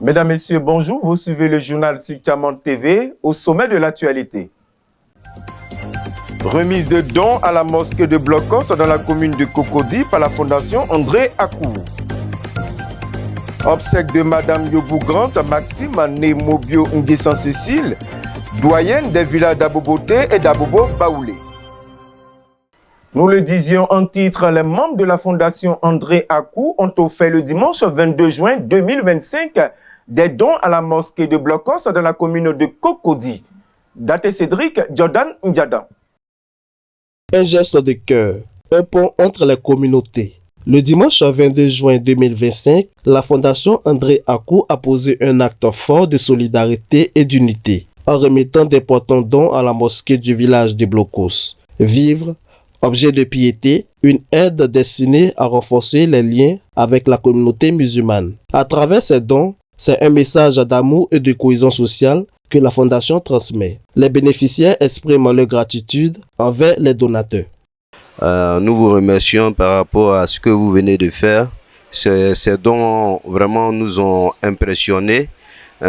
Mesdames, Messieurs, bonjour. Vous suivez le journal sur Camon TV au sommet de l'actualité. Remise de dons à la mosquée de Blocos dans la commune de Cocody par la fondation André Akou. Obsèque de Madame Yobou Grant Maxime née Mobio Nguessan Cécile, doyenne des villages d'Aboboté et d'Abobo Baoulé. Nous le disions en titre, les membres de la fondation André Akou ont offert le dimanche 22 juin 2025 des dons à la mosquée de Blocos dans la commune de Cocody. Daté Cédric Jordan Ndiada. Un geste de cœur, un pont entre les communautés. Le dimanche 22 juin 2025, la fondation André Akou a posé un acte fort de solidarité et d'unité en remettant d'importants dons à la mosquée du village de Blocos. Vivres, objets de piété, une aide destinée à renforcer les liens avec la communauté musulmane. À travers ces dons, c'est un message d'amour et de cohésion sociale que la fondation transmet. Les bénéficiaires expriment leur gratitude envers les donateurs. Nous vous remercions par rapport à ce que vous venez de faire. Ces dons vraiment nous ont impressionnés.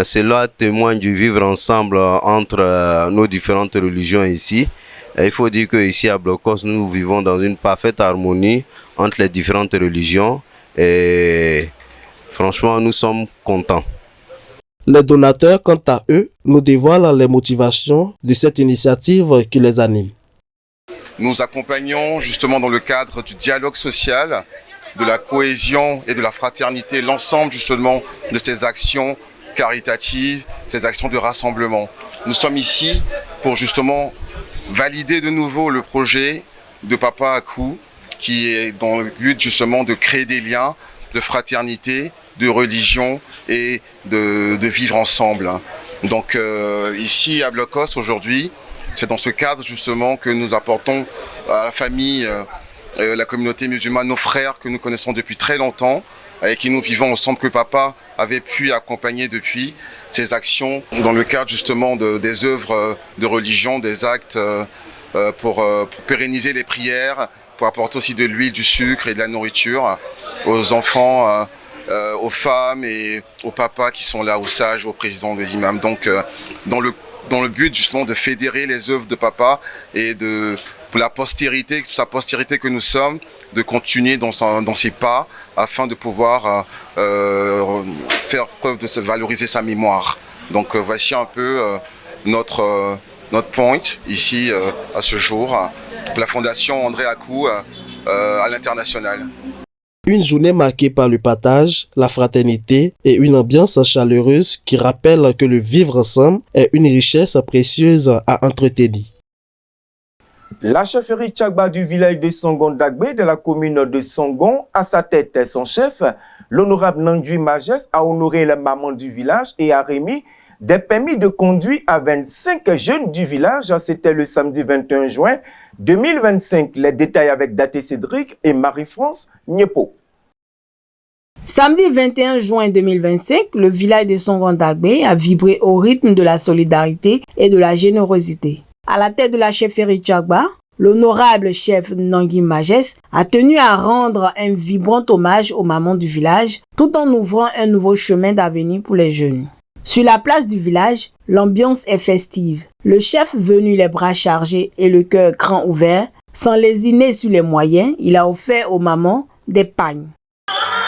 Cela témoigne du vivre ensemble entre nos différentes religions ici. Et il faut dire qu'ici à Blocos, nous vivons dans une parfaite harmonie entre les différentes religions. Et franchement, nous sommes contents. Les donateurs, quant à eux, nous dévoilent les motivations de cette initiative qui les anime. Nous accompagnons justement dans le cadre du dialogue social, de la cohésion et de la fraternité, l'ensemble justement de ces actions caritatives, ces actions de rassemblement. Nous sommes ici pour justement valider de nouveau le projet de Papa Akou qui est dans le but justement de créer des liens de fraternité, de religion et de vivre ensemble. Donc ici à Blocos aujourd'hui, c'est dans ce cadre justement que nous apportons à la famille, la communauté musulmane, nos frères que nous connaissons depuis très longtemps, avec qui nous vivons ensemble, que Papa avait pu accompagner depuis ces actions dans le cadre justement des œuvres de religion, des actes pour pérenniser les prières, pour apporter aussi de l'huile, du sucre et de la nourriture aux enfants, aux femmes et aux papas qui sont là, aux sages, aux présidents des imams. Donc dans le but justement de fédérer les œuvres de Papa et pour la postérité, sa postérité que nous sommes, de continuer dans ses pas afin de pouvoir faire preuve de valoriser sa mémoire. Donc voici un peu notre point ici à ce jour, pour la fondation André Akou à l'international. Une journée marquée par le partage, la fraternité et une ambiance chaleureuse qui rappelle que le vivre ensemble est une richesse précieuse à entretenir. La chefferie Tchagba du village de Songon Dagbe de la commune de Songon, à sa tête son chef, l'honorable Nangui Majès, a honoré la maman du village et a remis des permis de conduire à 25 jeunes du village. C'était le samedi 21 juin 2025. Les détails avec Daté Cédric et Marie-France Niepo. Samedi 21 juin 2025, le village de Songon Dagbe a vibré au rythme de la solidarité et de la générosité. À la tête de la chefferie Tchagba, l'honorable chef Nangui Majès a tenu à rendre un vibrant hommage aux mamans du village tout en ouvrant un nouveau chemin d'avenir pour les jeunes. Sur la place du village, l'ambiance est festive. Le chef venu les bras chargés et le cœur grand ouvert, sans lésiner sur les moyens, il a offert aux mamans des pagnes.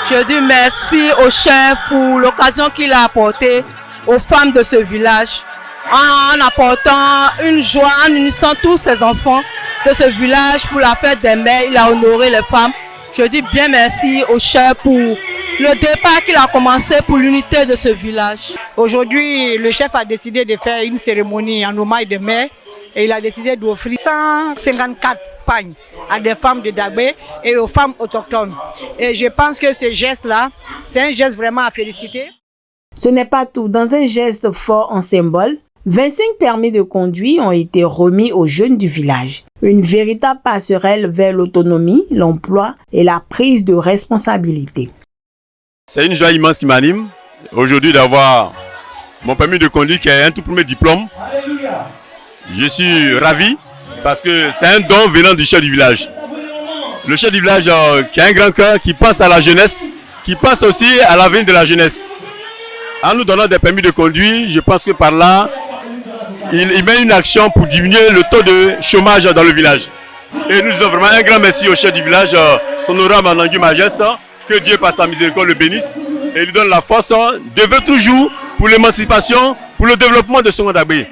Je dis merci au chef pour l'occasion qu'il a apportée aux femmes de ce village en apportant une joie, en unissant tous ces enfants de ce village pour la fête des mères. Il a honoré les femmes. Je dis bien merci au chef pour le départ qu'il a commencé pour l'unité de ce village. Aujourd'hui, le chef a décidé de faire une cérémonie en hommage des mères et il a décidé d'offrir 154 pagnes à des femmes de Dagbe et aux femmes autochtones. Et je pense que ce geste-là, c'est un geste vraiment à féliciter. Ce n'est pas tout. Dans un geste fort en symbole, 25 permis de conduire ont été remis aux jeunes du village. Une véritable passerelle vers l'autonomie, l'emploi et la prise de responsabilité. C'est une joie immense qui m'anime aujourd'hui d'avoir mon permis de conduire qui est un tout premier diplôme. Je suis ravi parce que c'est un don venant du chef du village. Le chef du village qui a un grand cœur, qui pense à la jeunesse, qui pense aussi à l'avenir de la jeunesse. en nous donnant des permis de conduire, je pense que par là, il met une action pour diminuer le taux de chômage dans le village. Et nous disons vraiment un grand merci au chef du village, son honorable Nangui Majès, que Dieu par sa miséricorde le bénisse et lui donne la force d'œuvrer toujours pour l'émancipation, pour le développement de Songo Dagbé.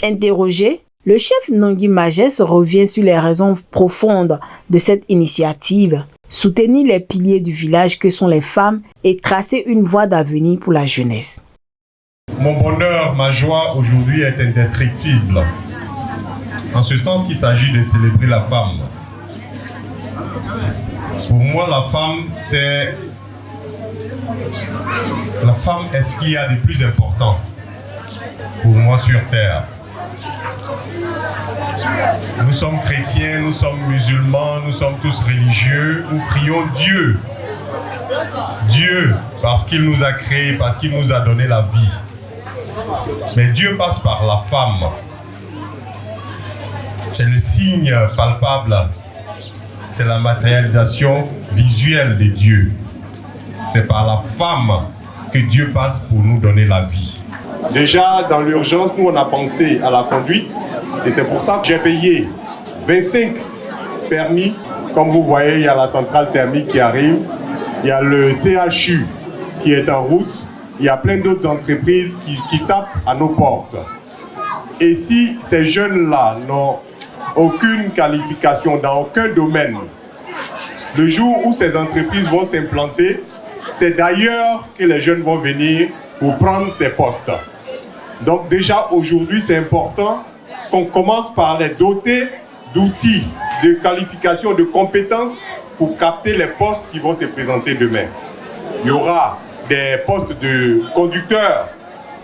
Interrogé, le chef Nangui Majès revient sur les raisons profondes de cette initiative, soutenir les piliers du village que sont les femmes et tracer une voie d'avenir pour la jeunesse. Mon bonheur, ma joie aujourd'hui est indescriptible, en ce sens qu'il s'agit de célébrer la femme. Pour moi, la femme est ce qu'il y a de plus important pour moi sur terre. Nous sommes chrétiens, nous sommes musulmans, nous sommes tous religieux, nous prions Dieu. Dieu, parce qu'il nous a créés, parce qu'il nous a donné la vie. Mais Dieu passe par la femme. C'est le signe palpable, c'est la matérialisation visuelle de Dieu. C'est par la femme que Dieu passe pour nous donner la vie. Déjà, dans l'urgence, nous, on a pensé à la conduite. Et c'est pour ça que j'ai payé 25 permis. Comme vous voyez, il y a la centrale thermique qui arrive. Il y a le CHU qui est en route. Il y a plein d'autres entreprises qui tapent à nos portes. Et si ces jeunes-là n'ont aucune qualification dans aucun domaine, le jour où ces entreprises vont s'implanter, c'est d'ailleurs que les jeunes vont venir pour prendre ces postes. Donc déjà aujourd'hui, c'est important qu'on commence par les doter d'outils, de qualifications, de compétences pour capter les postes qui vont se présenter demain. Il y aura des postes de conducteurs,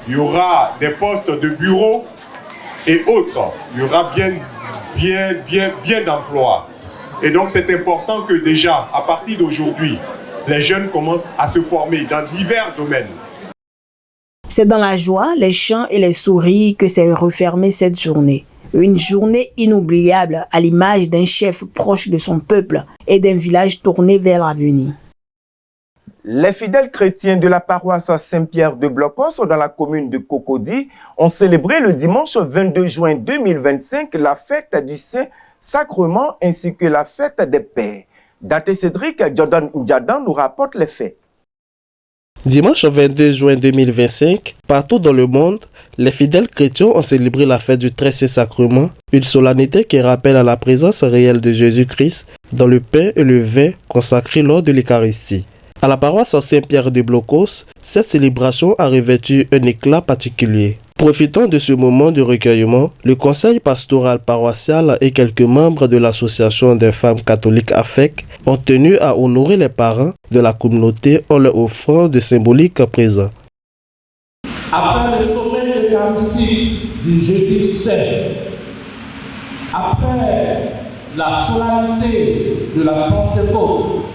il y aura des postes de bureau et autres. Il y aura bien d'emplois. Et donc c'est important que déjà, à partir d'aujourd'hui, les jeunes commencent à se former dans divers domaines. C'est dans la joie, les chants et les sourires que s'est refermée cette journée. Une journée inoubliable à l'image d'un chef proche de son peuple et d'un village tourné vers l'avenir. Les fidèles chrétiens de la paroisse Saint-Pierre de Blocos dans la commune de Cocody ont célébré le dimanche 22 juin 2025 la fête du Saint-Sacrement ainsi que la fête des Pères. Daté Cédric Jordan Ndjadan nous rapporte les faits. Dimanche 22 juin 2025, partout dans le monde, les fidèles chrétiens ont célébré la fête du Très Saint Sacrement, une solennité qui rappelle à la présence réelle de Jésus-Christ dans le pain et le vin consacrés lors de l'Eucharistie. À la paroisse Saint-Pierre de Blocos, cette célébration a revêtu un éclat particulier. Profitant de ce moment de recueillement, le conseil pastoral paroissial et quelques membres de l'association des femmes catholiques AFEC ont tenu à honorer les parents de la communauté en leur offrant de symboliques présents. Après le sommet eucharistique du jeudi saint, après la solennité de la Pentecôte,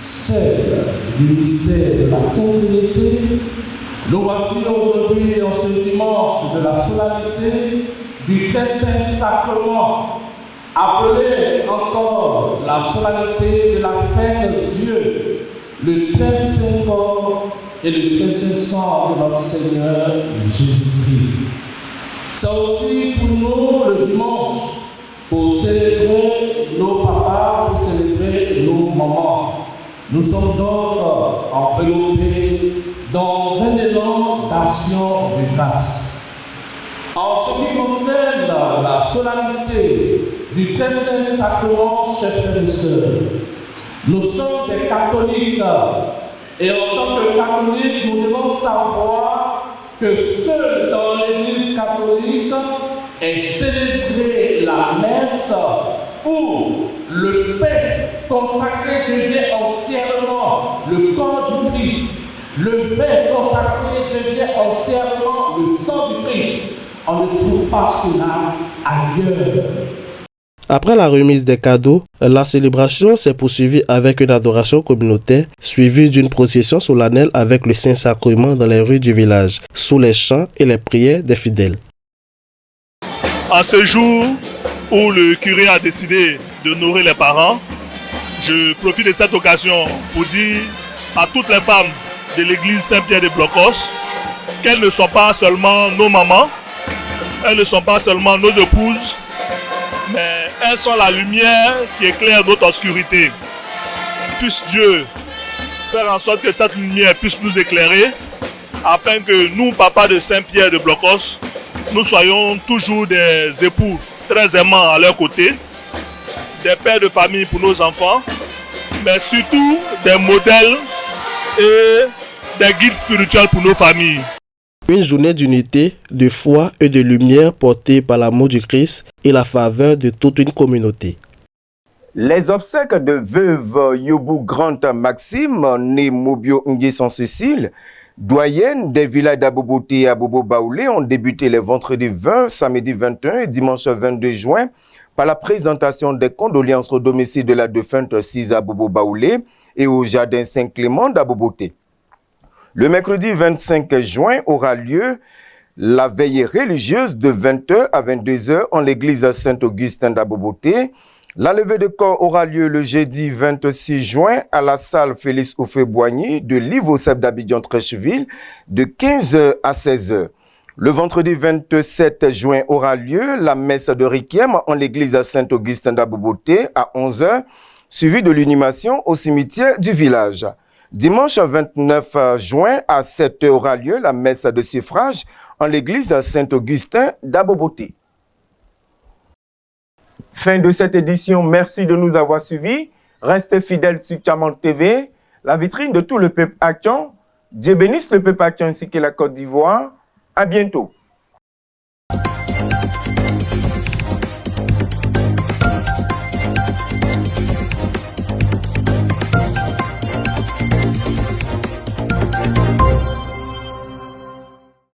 celle du mystère de la Sainte Trinité, nous voici aujourd'hui en ce dimanche de la solennité du Très Saint Sacrement, appelé encore la solennité de la fête de Dieu, le Très Saint Corps et le Très Saint Sang de notre Seigneur Jésus-Christ. C'est aussi pour nous le dimanche pour célébrer nos papas, pour célébrer nos mamans. Nous sommes donc enveloppés dans un élan d'action de grâce. En ce qui concerne la solennité du Très Saint Sacrement, chers frères et sœurs, nous sommes des catholiques et en tant que catholiques, nous devons savoir que seul dans l'Église catholique est célébrée la messe où le pain consacré devient entièrement le corps du Christ. Le vin consacré devient entièrement le sang du Christ. On ne trouve pas cela ailleurs. Après la remise des cadeaux, la célébration s'est poursuivie avec une adoration communautaire, suivie d'une procession solennelle avec le Saint-Sacrement dans les rues du village, sous les chants et les prières des fidèles. En ce jour où le curé a décidé d'honorer les parents, je profite de cette occasion pour dire à toutes les femmes de l'église Saint-Pierre de Blocos, qu'elles ne sont pas seulement nos mamans, elles ne sont pas seulement nos épouses, mais elles sont la lumière qui éclaire notre obscurité. Puisse Dieu faire en sorte que cette lumière puisse nous éclairer, afin que nous, papas de Saint-Pierre de Blocos, nous soyons toujours des époux très aimants à leur côté, des pères de famille pour nos enfants, mais surtout des modèles et des guides spirituels pour nos familles. Une journée d'unité, de foi et de lumière portée par l'amour du Christ et la faveur de toute une communauté. Les obsèques de veuve Yobu Grant Maxime, née Mobio Nguessan Cécile, doyenne des villages d'Aboboté et Abobo Baoulé, ont débuté les vendredis 20, samedi 21 et dimanche 22 juin par la présentation des condoléances au domicile de la défunte Cisa Abobo Baoulé et au jardin Saint-Clément d'Aboboté. Le mercredi 25 juin aura lieu la veillée religieuse de 20h à 22h en l'église Saint-Augustin d'Aboboté. La levée de corps aura lieu le jeudi 26 juin à la salle Félix Oufé-Boigny de l'Ivocep d'Abidjan-Trècheville de 15h à 16h. Le vendredi 27 juin aura lieu la messe de Requiem en l'église Saint-Augustin d'Aboboté à 11h, suivie de l'inhumation au cimetière du village. Dimanche 29 juin à 7h aura lieu la messe de suffrage en l'église Saint-Augustin d'Aboboté. Fin de cette édition, merci de nous avoir suivis. Restez fidèles sur Tchaman TV, la vitrine de tout le peuple hakian. Dieu bénisse le peuple hakian ainsi que la Côte d'Ivoire. À bientôt.